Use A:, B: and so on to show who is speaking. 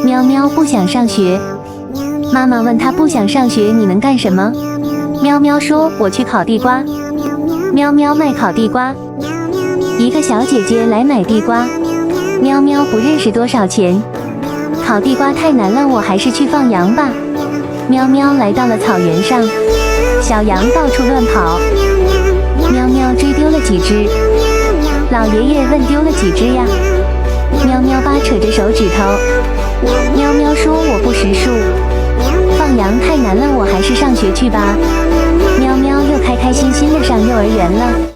A: 喵喵不想上学。妈妈问他不想上学你能干什么？喵喵说我去烤地瓜。喵喵卖烤地瓜。一个小姐姐来买地瓜，喵喵不认识多少钱。烤地瓜太难了，我还是去放羊吧。喵喵来到了草原上，小羊到处乱跑，喵喵追丢了几只。老爷爷问丢了几只呀？喵喵巴扯着手指头。喵喵说我不识数，放羊太难了，我还是上学去吧。喵喵又开开心心的上幼儿园了。